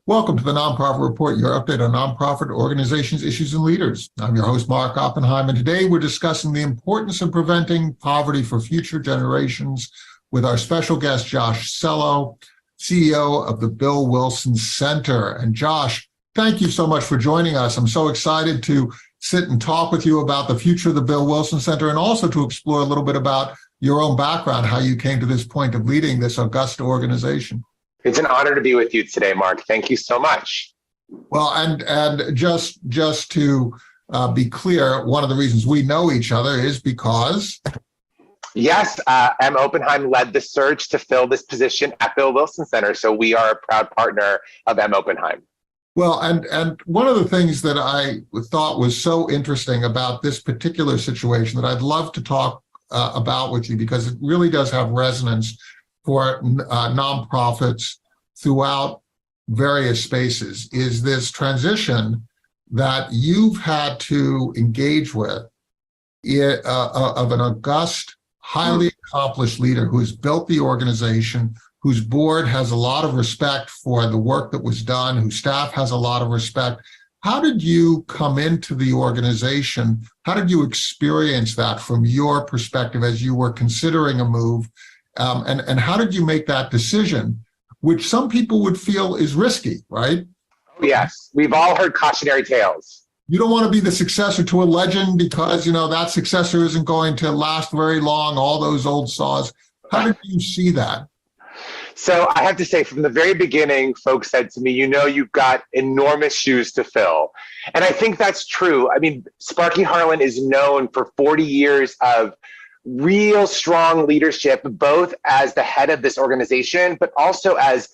Welcome to the Nonprofit Report, your update on nonprofit organizations, issues, and leaders. I'm your host, Mark Oppenheim, and today we're discussing the importance of preventing poverty for future generations with our special guest, Josh Selo, CEO of the Bill Wilson Center. And Josh, thank you so much for joining us. I'm so excited to sit and talk with you about the future of the Bill Wilson Center and also to explore a little bit about your own background, how you came to this point of leading this august organization. It's an honor to be with you today, Mark. Thank you so much. Well, and just to be clear, one of the reasons we know each other is because... Yes, M. Oppenheim led the search to fill this position at Bill Wilson Center, so we are a proud partner of M. Oppenheim. Well, and one of the things that I thought was so interesting about this particular situation that I'd love to talk about with you, because it really does have resonance for nonprofits throughout various spaces, is this transition that you've had to engage with of an august, highly accomplished leader who has built the organization, whose board has a lot of respect for the work that was done, whose staff has a lot of respect. How did you come into the organization? How did you experience that from your perspective as you were considering a move? And how did you make that decision, which some people would feel is risky, right? Yes, we've all heard cautionary tales. You don't want to be the successor to a legend because, that successor isn't going to last very long, all those old saws. How did you see that? So I have to say, from the very beginning, folks said to me, you've got enormous shoes to fill. And I think that's true. I mean, Sparky Harlan is known for 40 years of real strong leadership, both as the head of this organization, but also as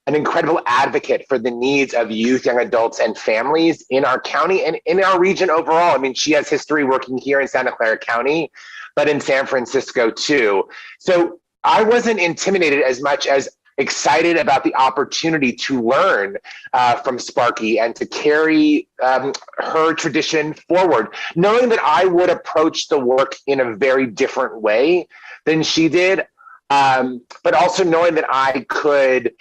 an incredible advocate for the needs of youth, young adults, and families in our county and in our region overall. I mean, she has history working here in Santa Clara County, but in San Francisco too. So I wasn't intimidated as much as excited about the opportunity to learn from Sparky and to carry her tradition forward, knowing that I would approach the work in a very different way than she did, but also knowing that I could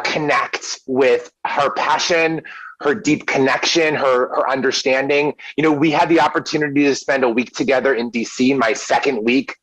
connect with her passion, her deep connection, her understanding. We had the opportunity to spend a week together in DC, my second week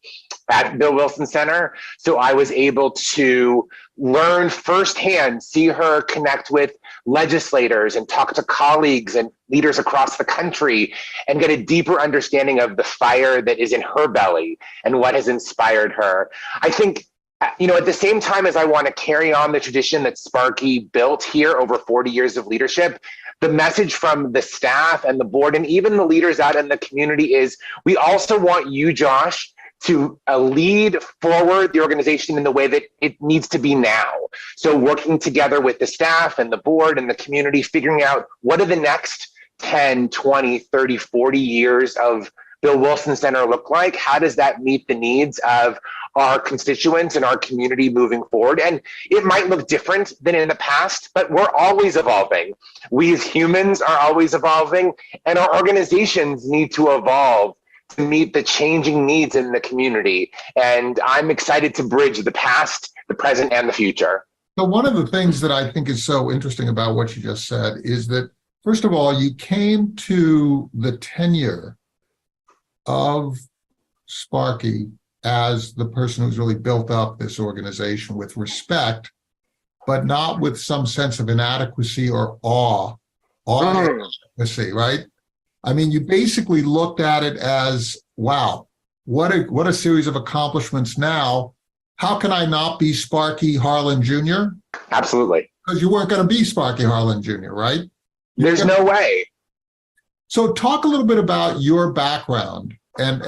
at Bill Wilson Center. So I was able to learn firsthand, see her connect with legislators and talk to colleagues and leaders across the country and get a deeper understanding of the fire that is in her belly and what has inspired her. I think, at the same time as I want to carry on the tradition that Sparky built here over 40 years of leadership, the message from the staff and the board and even the leaders out in the community is we also want you, Josh, to lead forward the organization in the way that it needs to be now. So working together with the staff and the board and the community, figuring out what are the next 10, 20, 30, 40 years of Bill Wilson Center look like? How does that meet the needs of our constituents and our community moving forward? And it might look different than in the past, but we're always evolving. We as humans are always evolving, and our organizations need to evolve to meet the changing needs in the community. And I'm excited to bridge the past, the present, and the future. So one of the things that I think is so interesting about what you just said is that, first of all, you came to the tenure of Sparky as the person who's really built up this organization with respect, but not with some sense of inadequacy or awe, inadequacy, right? I mean, you basically looked at it as, wow, what a series of accomplishments now. How can I not be Sparky Harlan Jr.? Absolutely. Because you weren't going to be Sparky Harlan Jr., right? There's no way. So talk a little bit about your background and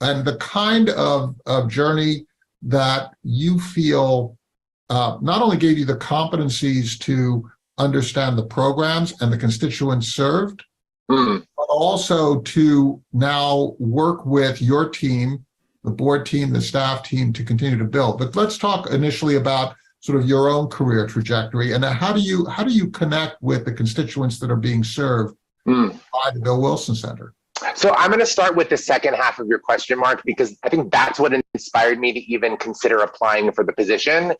the kind of journey that you feel not only gave you the competencies to understand the programs and the constituents served, but also to now work with your team, the board team, the staff team, to continue to build. But let's talk initially about sort of your own career trajectory and how do you connect with the constituents that are being served by the Bill Wilson Center? So I'm going to start with the second half of your question, Mark, because I think that's what inspired me to even consider applying for the position.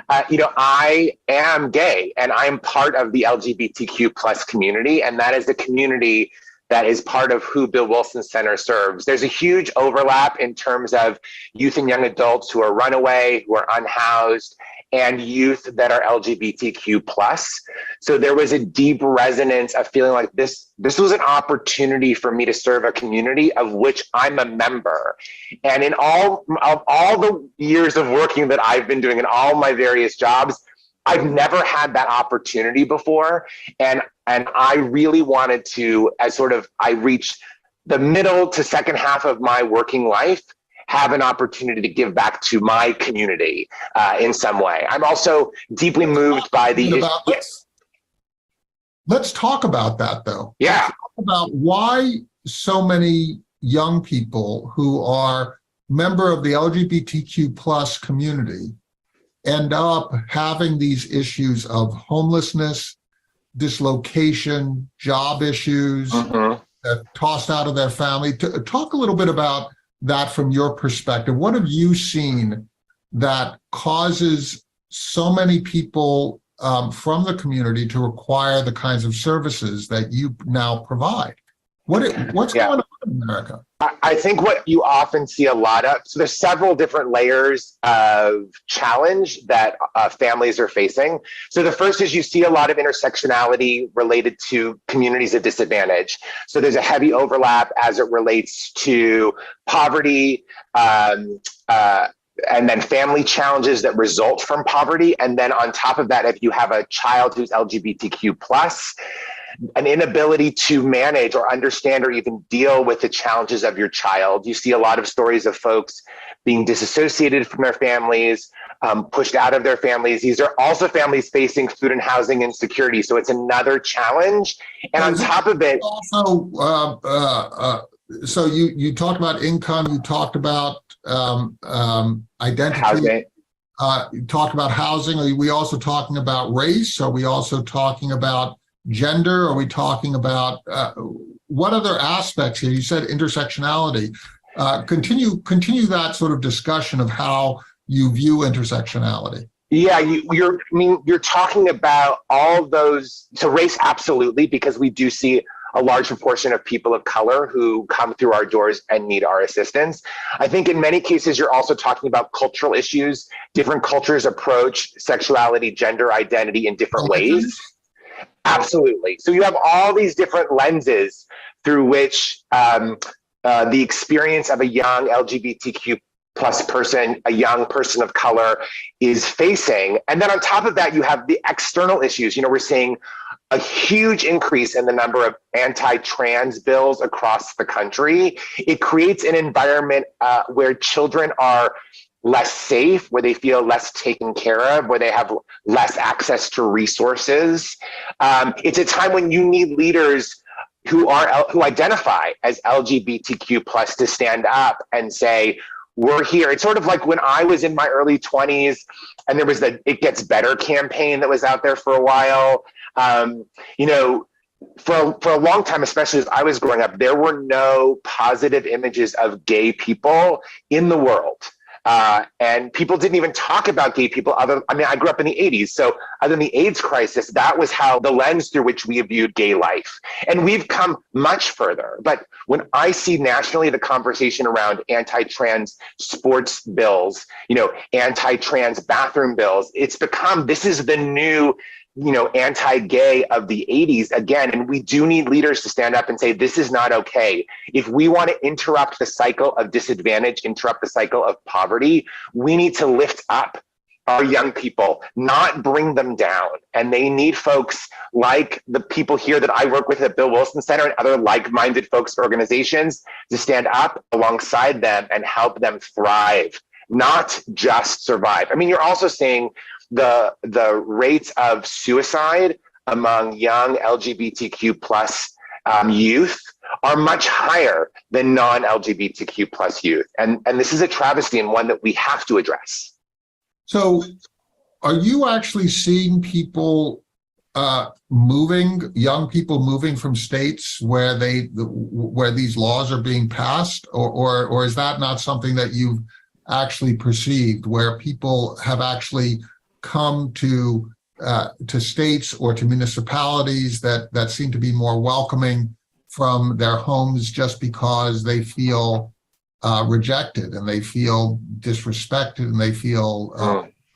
I am gay and I'm part of the LGBTQ plus community, and that is the community that is part of who Bill Wilson Center serves. There's a huge overlap in terms of youth and young adults who are runaway, who are unhoused, and youth that are LGBTQ plus. So there was a deep resonance of feeling like this was an opportunity for me to serve a community of which I'm a member. And in all the years of working that I've been doing in all my various jobs, I've never had that opportunity before. And I really wanted to, as sort of I reached the middle to second half of my working life, have an opportunity to give back to my community in some way. I'm also deeply moved by the Let's talk about that, though. Yeah. Let's talk about why so many young people who are member of the LGBTQ plus community end up having these issues of homelessness, dislocation, job issues, tossed out of their family. Talk a little bit about that from your perspective. What have you seen that causes so many people from the community to require the kinds of services that you now provide? What's going on in America? I think what you often see a lot of, so there's several different layers of challenge that families are facing. So the first is you see a lot of intersectionality related to communities of disadvantage. So there's a heavy overlap as it relates to poverty, and then family challenges that result from poverty. And then on top of that, if you have a child who's LGBTQ plus, an inability to manage or understand or even deal with the challenges of your child. You see a lot of stories of folks being disassociated from their families, pushed out of their families. These are also families facing food and housing insecurity. So it's another challenge. And on top of it, also, so you talked about income, you talked about identity, housing. You talked about housing. Are we also talking about race? Are we also talking about gender? Are we talking about what other aspects here? You said intersectionality. Continue that sort of discussion of how you view intersectionality. Yeah, you're talking about all those. So race, absolutely, because we do see a large proportion of people of color who come through our doors and need our assistance. I think in many cases, you're also talking about cultural issues. Different cultures approach sexuality, gender identity in different ways. Absolutely. So you have all these different lenses through which the experience of a young LGBTQ plus person, a young person of color is facing. And then on top of that, you have the external issues. We're seeing a huge increase in the number of anti-trans bills across the country. It creates an environment where children are less safe, where they feel less taken care of, where they have less access to resources. It's a time when you need leaders who identify as LGBTQ plus to stand up and say, we're here. It's sort of like when I was in my early 20s and there was the It Gets Better campaign that was out there for a while. For a long time, especially as I was growing up, there were no positive images of gay people in the world. And people didn't even talk about gay people. I grew up in the 80s. So other than the AIDS crisis, that was how the lens through which we viewed gay life. And we've come much further. But when I see nationally the conversation around anti-trans sports bills, anti-trans bathroom bills, it's become, this is the new anti-gay of the 80s again. And we do need leaders to stand up and say, this is not okay. If we want to interrupt the cycle of disadvantage, interrupt the cycle of poverty, we need to lift up our young people, not bring them down. And they need folks like the people here that I work with at Bill Wilson Center and other like-minded folks, organizations, to stand up alongside them and help them thrive, not just survive. You're also seeing the rates of suicide among young LGBTQ plus youth are much higher than non-LGBTQ plus youth. And this is a travesty and one that we have to address. So are you actually seeing people young people moving from states where these laws are being passed, or is that not something that you've actually perceived, where people have actually come to states or to municipalities that seem to be more welcoming from their homes just because they feel rejected and they feel disrespected and they feel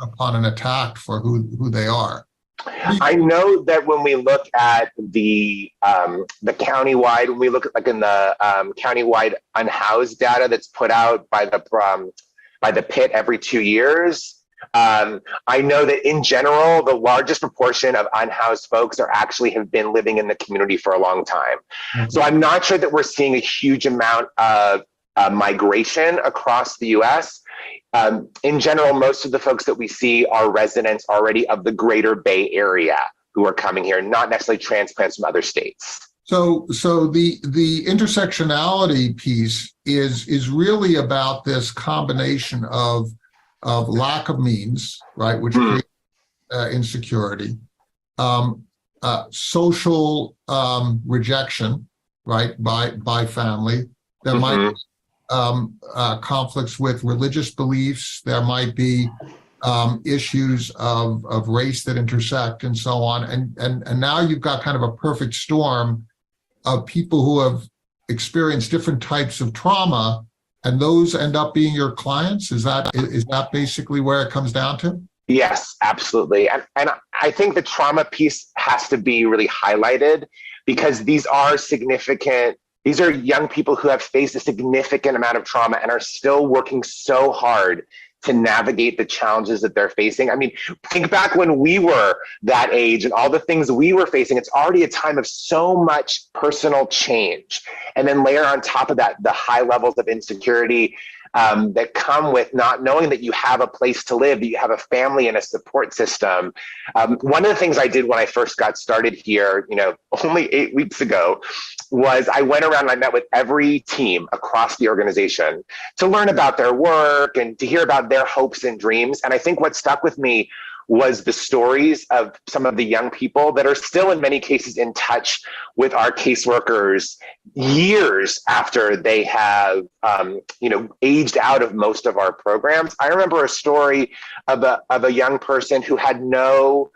upon an attack for who they are. I know that when we look at the countywide, when we look at like in the countywide unhoused data that's put out by the PIT every 2 years, I know that in general, the largest proportion of unhoused folks are actually have been living in the community for a long time. Mm-hmm. So I'm not sure that we're seeing a huge amount of migration across the US. In general, most of the folks that we see are residents already of the greater Bay Area who are coming here, not necessarily transplants from other states. So the intersectionality piece is really about this combination of lack of means, right, which creates insecurity, social rejection, right, by family. There might be conflicts with religious beliefs. There might be issues of race that intersect and so on. And now you've got kind of a perfect storm of people who have experienced different types of trauma, and those end up being your clients. Is that basically where it comes down to? Yes, absolutely. And I think the trauma piece has to be really highlighted because these are young people who have faced a significant amount of trauma and are still working so hard to navigate the challenges that they're facing. I mean, think back when we were that age and all the things we were facing. It's already a time of so much personal change. And then layer on top of that, the high levels of insecurity that come with not knowing that you have a place to live, that you have a family and a support system. One of the things I did when I first got started here, only 8 weeks ago, was I went around and I met with every team across the organization to learn about their work and to hear about their hopes and dreams. And I think what stuck with me was the stories of some of the young people that are still in many cases in touch with our caseworkers years after they have, aged out of most of our programs. I remember a story of a young person who had no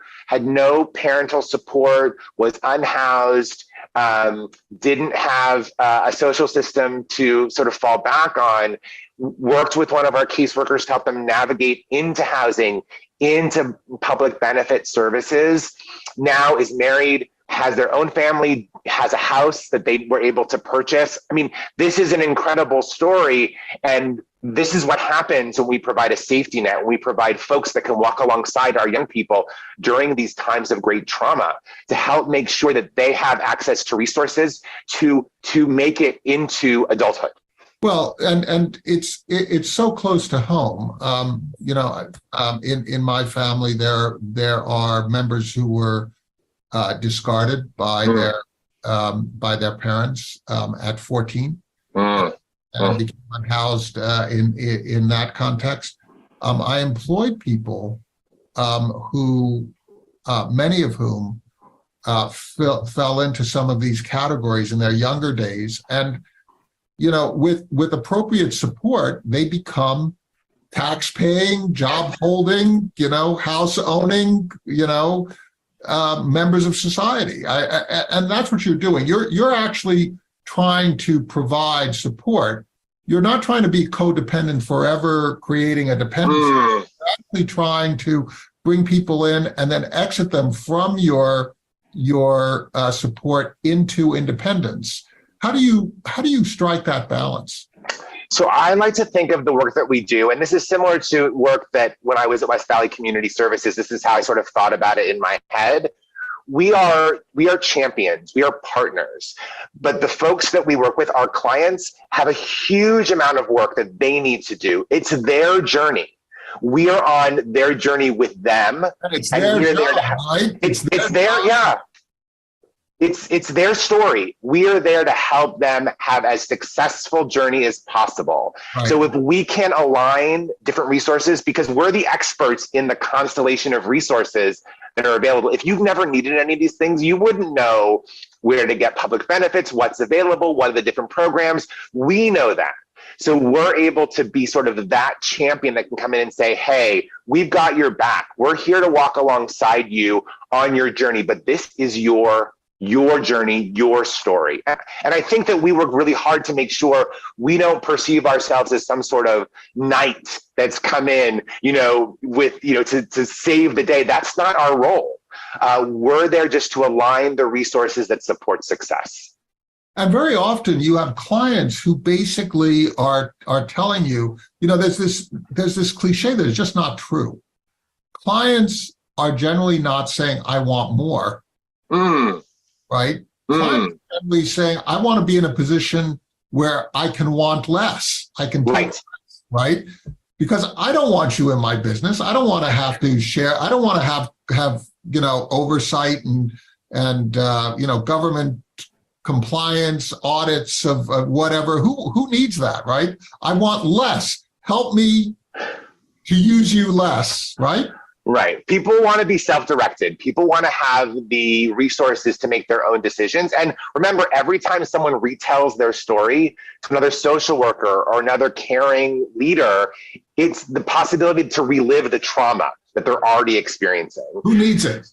parental support, was unhoused, didn't have a social system to sort of fall back on, worked with one of our caseworkers to help them navigate into housing, into public benefit services, now is married, has their own family, has a house that they were able to purchase. I mean, this is an incredible story. And this is what happens when we provide a safety net, when we provide folks that can walk alongside our young people during these times of great trauma to help make sure that they have access to resources to make it into adulthood. Well, and it's so close to home. In my family, there are members who were discarded by their parents at 14 and became unhoused in that context. I employed people who, many of whom fell into some of these categories in their younger days, and with appropriate support, they become tax-paying, job-holding, house-owning, members of society. And that's what you're doing. You're actually trying to provide support. You're not trying to be codependent forever, creating a dependency. You're actually trying to bring people in and then exit them from your support into independence. How do you strike that balance? So I like to think of the work that we do, and this is similar to work that when I was at West Valley Community Services, this is how I sort of thought about it in my head. We are champions, we are partners, but the folks that we work with, our clients, have a huge amount of work that they need to do. It's their journey. We are on their journey with them. It's their story. We are there to help them have as successful journey as possible. Right. So if we can align different resources, because we're the experts in the constellation of resources that are available. If you've never needed any of these things, you wouldn't know where to get public benefits, what's available, what are the different programs. We know that. So we're able to be sort of that champion that can come in and say, hey, we've got your back. We're here to walk alongside you on your journey, but this is your journey, your story. And I think that we work really hard to make sure we don't perceive ourselves as some sort of knight that's come in, with, to save the day. That's not our role. We're there just to align the resources that support success. And very often you have clients who basically are telling you, there's this cliche that is just not true. Clients are generally not saying, I want more. Right? Clients are generally saying, I want to be in a position where I can want less. I can take less, right? Because I don't want you in my business. I don't want to have to share. I don't want to have oversight and government compliance audits of whatever. Who needs that, right? I want less. Help me to use you less, right? Right. People want to be self-directed. People want to have the resources to make their own decisions. And remember, every time someone retells their story to another social worker or another caring leader, it's the possibility to relive the trauma that they're already experiencing. Who needs it?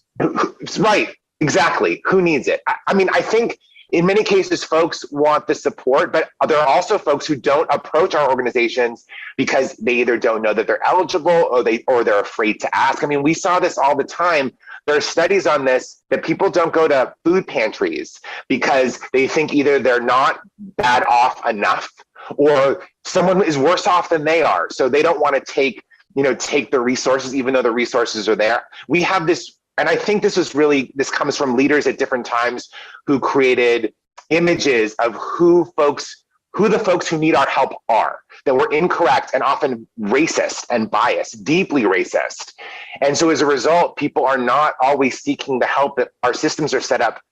Right. Exactly. Who needs it? I mean, I think in many cases, folks want the support, but there are also folks who don't approach our organizations because they either don't know that they're eligible or they're afraid to ask. I mean, we saw this all the time. There are studies on this that people don't go to food pantries because they think either they're not bad off enough or someone is worse off than they are. So they don't want to take the resources, even though the resources are there. We have this. And I think this comes from leaders at different times who created images of who the folks who need our help are, that were incorrect and often racist and biased, deeply racist. And so as a result, people are not always seeking the help that our systems are set up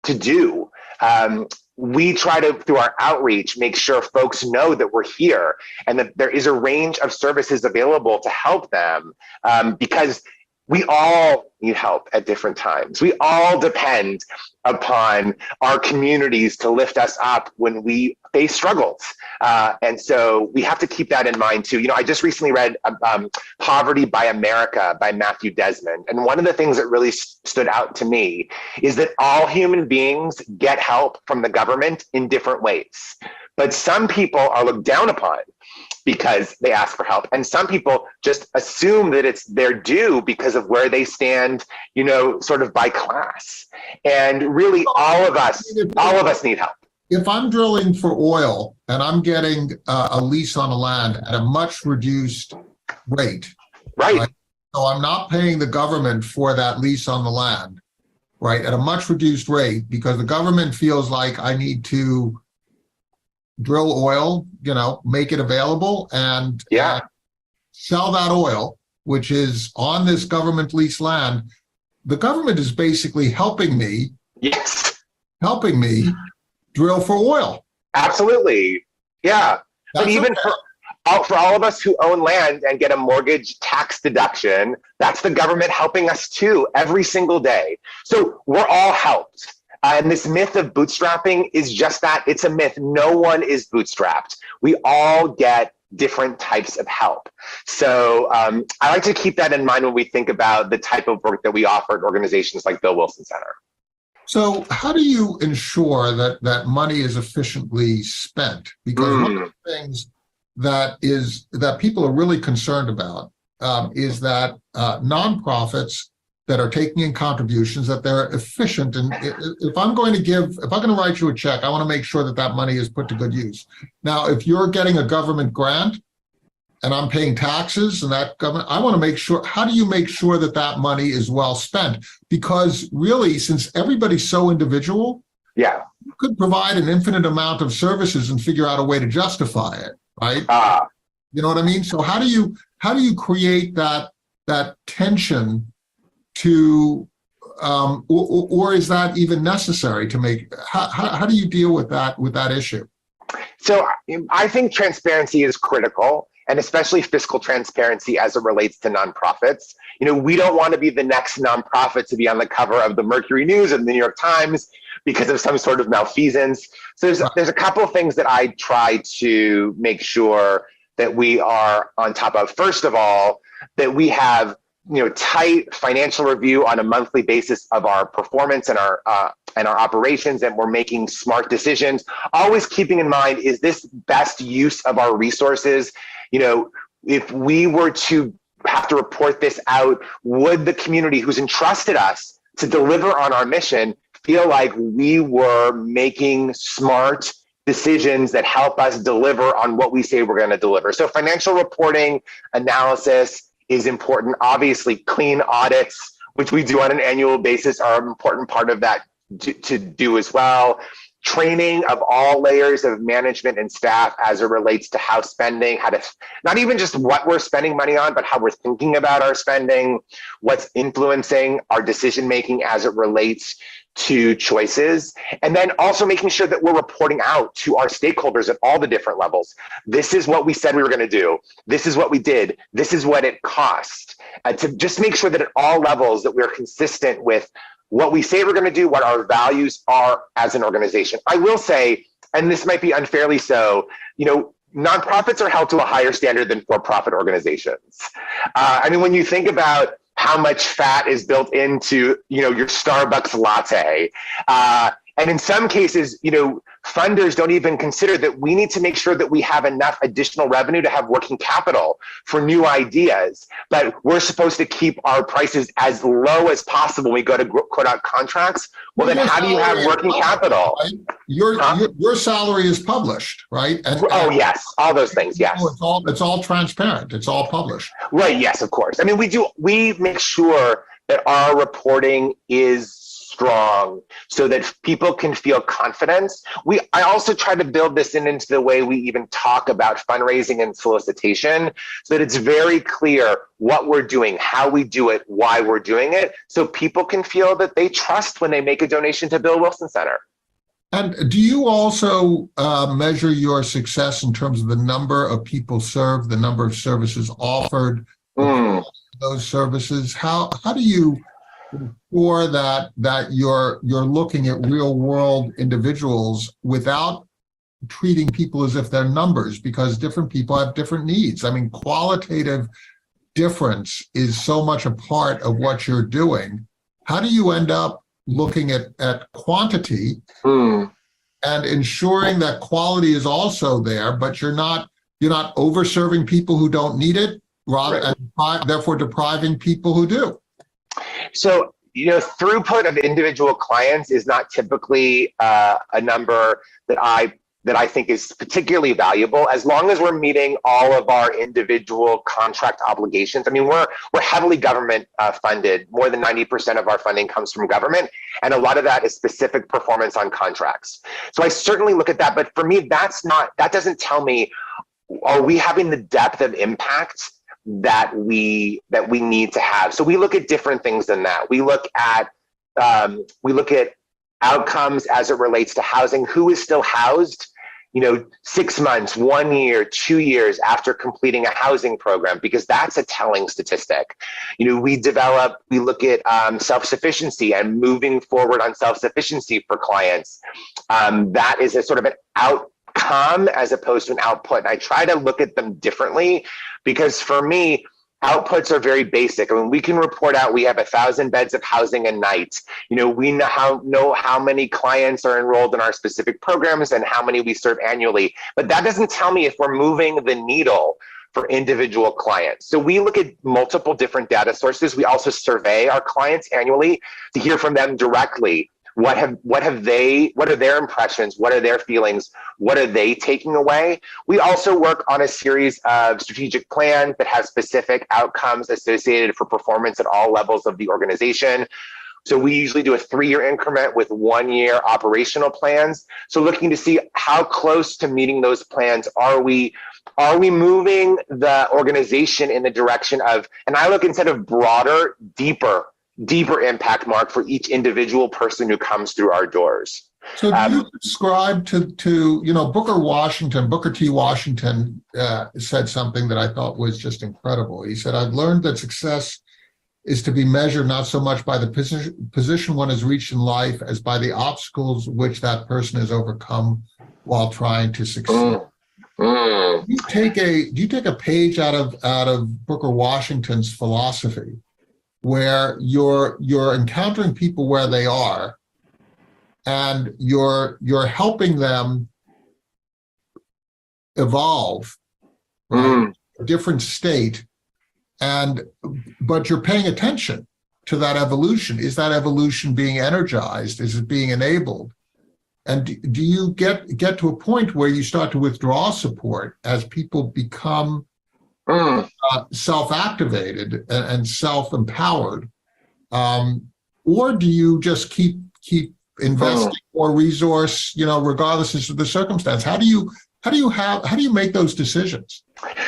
to do. We try to, through our outreach, make sure folks know that we're here and that there is a range of services available to help them, because we all need help at different times. We all depend upon our communities to lift us up when we face struggles. And so we have to keep that in mind too. I just recently read Poverty by America by Matthew Desmond. And one of the things that really stood out to me is that all human beings get help from the government in different ways. But some people are looked down upon because they ask for help. And some people just assume that it's their due because of where they stand, sort of by class. And really all of us need help. If I'm drilling for oil and I'm getting a lease on the land at a much reduced rate, right? So I'm not paying the government for that lease on the land, right, at a much reduced rate because the government feels like I need to drill oil, make it available and sell that oil, which is on this government leased land. The government is basically helping me drill for oil. Absolutely. Yeah. But even for all of us who own land and get a mortgage tax deduction, that's the government helping us too every single day. So we're all helped. And this myth of bootstrapping is just that. It's a myth. No one is bootstrapped. We all get different types of help. So I like to keep that in mind when we think about the type of work that we offer at organizations like Bill Wilson Center. So how do you ensure that money is efficiently spent? Because one of the things that people are really concerned about is that nonprofits that are taking in contributions, that they're efficient. And if I'm going to write you a check, I want to make sure that money is put to good use. Now, if you're getting a government grant and I'm paying taxes and that government, I want to make sure, how do you make sure that money is well spent? Because really, since everybody's so individual, you could provide an infinite amount of services and figure out a way to justify it, right? You know what I mean? So how do you create that tension to, or is that even necessary to make? How do you deal with that issue? So I think transparency is critical, and especially fiscal transparency as it relates to nonprofits. We don't want to be the next nonprofit to be on the cover of the Mercury News and the New York Times, because of some sort of malfeasance. So there's a couple of things that I try to make sure that we are on top of. First of all, that we have tight financial review on a monthly basis of our performance and our operations, and we're making smart decisions. Always keeping in mind, is this best use of our resources? If we were to have to report this out, would the community who's entrusted us to deliver on our mission feel like we were making smart decisions that help us deliver on what we say we're going to deliver? So financial reporting, analysis is important. Obviously, clean audits, which we do on an annual basis, are an important part of that to do as well. Training of all layers of management and staff as it relates to how spending, how to, not even just what we're spending money on, but how we're thinking about our spending, what's influencing our decision-making as it relates to choices. And then also making sure that we're reporting out to our stakeholders at all the different levels. This is what we said we were going to do. This is what we did. This is what it cost. To just make sure that at all levels that we're consistent with what we say we're going to do, what our values are as an organization. I will say, and this might be unfairly so, nonprofits are held to a higher standard than for-profit organizations. When you think about how much fat is built into, your Starbucks latte, and in some cases, funders don't even consider that we need to make sure that we have enough additional revenue to have working capital for new ideas. But we're supposed to keep our prices as low as possible when we go to quote out contracts. Well, then how do you have working capital? Right? Your salary is published, right? Yes, all those things. Yes, it's all transparent. It's all published. Right. Yes, of course. We make sure that our reporting is strong so that people can feel confidence. I also try to build this into the way we even talk about fundraising and solicitation, so that it's very clear what we're doing, how we do it, why we're doing it, so people can feel that they trust when they make a donation to Bill Wilson Center. And do you also measure your success in terms of the number of people served, the number of services offered, those services? How do you ensure that you're looking at real world individuals without treating people as if they're numbers, because different people have different needs? Qualitative difference is so much a part of what you're doing. How do you end up looking at quantity and ensuring that quality is also there, but you're not over-serving people who don't need it, and therefore depriving people who do? So, throughput of individual clients is not typically a number that I think is particularly valuable, as long as we're meeting all of our individual contract obligations. We're heavily government funded. More than 90% of our funding comes from government, and a lot of that is specific performance on contracts. So I certainly look at that, but for me, that doesn't tell me, are we having the depth of impact that we need to have? So we look at different things than that. We look at outcomes as it relates to housing. Who is still housed 6 months, 1 year, 2 years after completing a housing program, because that's a telling statistic. We look at self-sufficiency and moving forward on self-sufficiency for clients. That is a sort of an outcome as opposed to an output. And I try to look at them differently, because for me, outputs are very basic. We can report out we have 1,000 beds of housing a night. We know how many clients are enrolled in our specific programs and how many we serve annually. But that doesn't tell me if we're moving the needle for individual clients. So we look at multiple different data sources. We also survey our clients annually to hear from them directly. What are their impressions? What are their feelings? What are they taking away? We also work on a series of strategic plans that have specific outcomes associated for performance at all levels of the organization. So we usually do a 3-year increment with 1-year operational plans. So looking to see how close to meeting those plans are we moving the organization in the direction of, and I look instead of broader, deeper impact, Mark, for each individual person who comes through our doors. So do you subscribe to Booker T. Washington said something that I thought was just incredible. He said, "I've learned that success is to be measured not so much by the position one has reached in life as by the obstacles which that person has overcome while trying to succeed. Do you take a page out of Booker Washington's philosophy, where you're encountering people where they are, and you're helping them evolve, right? A different state, but you're paying attention to that evolution. Is that evolution being energized? Is it being enabled? And do you get to a point where you start to withdraw support as people become self-activated and self-empowered, or do you just keep investing more resource, regardless of the circumstance? How do you make those decisions?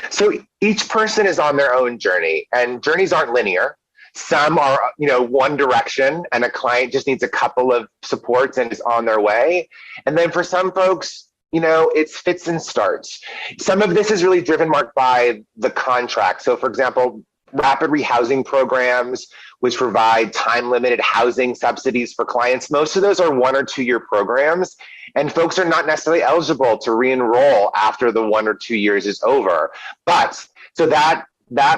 So each person is on their own journey, and journeys aren't linear. Some are, one direction, and a client just needs a couple of supports and is on their way. And then for some folks, it's fits and starts. Some of this is really driven, Mark, by the contract. So for example, rapid rehousing programs, which provide time-limited housing subsidies for clients. Most of those are 1 or 2 year programs, and folks are not necessarily eligible to re-enroll after the 1 or 2 years is over. But so that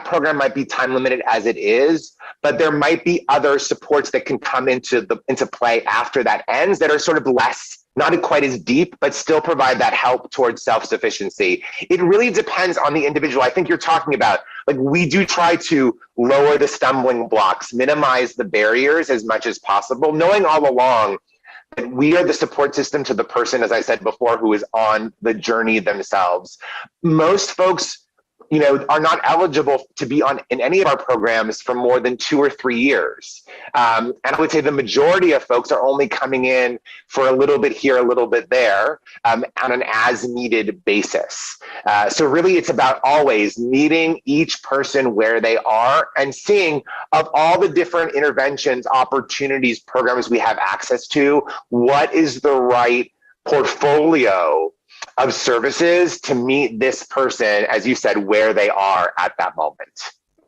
program might be time limited as it is, but there might be other supports that can come into play after that ends that are sort of less, not quite as deep, but still provide that help towards self-sufficiency. It really depends on the individual. I think you're talking about, we do try to lower the stumbling blocks, minimize the barriers as much as possible, knowing all along that we are the support system to the person, as I said before, who is on the journey themselves. Most folks are not eligible to be in any of our programs for more than 2 or 3 years. And I would say the majority of folks are only coming in for a little bit here, a little bit there, on an as-needed basis. So really, it's about always meeting each person where they are and seeing, of all the different interventions, opportunities, programs we have access to, what is the right portfolio of services to meet this person, as you said, where they are at that moment.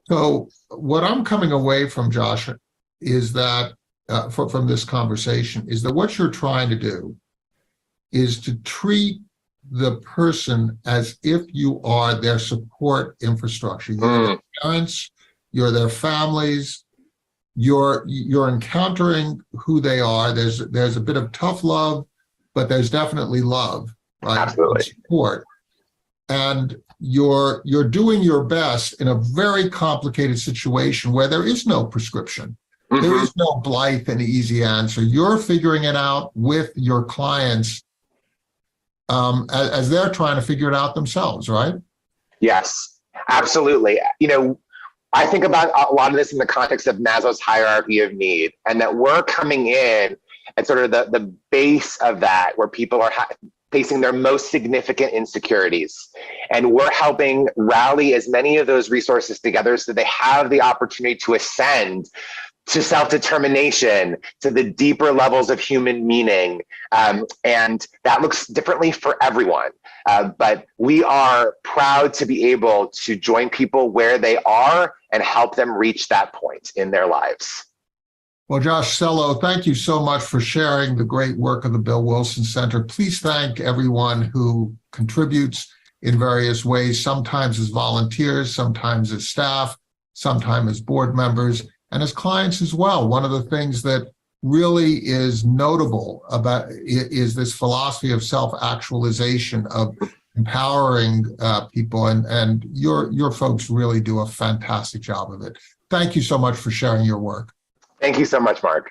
So what I'm coming away from, Josh, is that from this conversation is that what you're trying to do is to treat the person as if you are their support infrastructure. You're their parents, you're their families, you're encountering who they are. There's a bit of tough love, but there's definitely love. Right? Absolutely. Support. And you're doing your best in a very complicated situation where there is no prescription. There is no blithe and easy answer. You're figuring it out with your clients as they're trying to figure it out themselves, right? Yes, absolutely. I think about a lot of this in the context of Maslow's hierarchy of need, and that we're coming in at sort of the base of that, where people are facing their most significant insecurities. And we're helping rally as many of those resources together so they have the opportunity to ascend to self-determination, to the deeper levels of human meaning. And that looks differently for everyone. But we are proud to be able to join people where they are and help them reach that point in their lives. Well, Josh Selo, thank you so much for sharing the great work of the Bill Wilson Center. Please thank everyone who contributes in various ways, sometimes as volunteers, sometimes as staff, sometimes as board members, and as clients as well. One of the things that really is notable about is this philosophy of self-actualization, of empowering people, and your folks really do a fantastic job of it. Thank you so much for sharing your work. Thank you so much, Mark.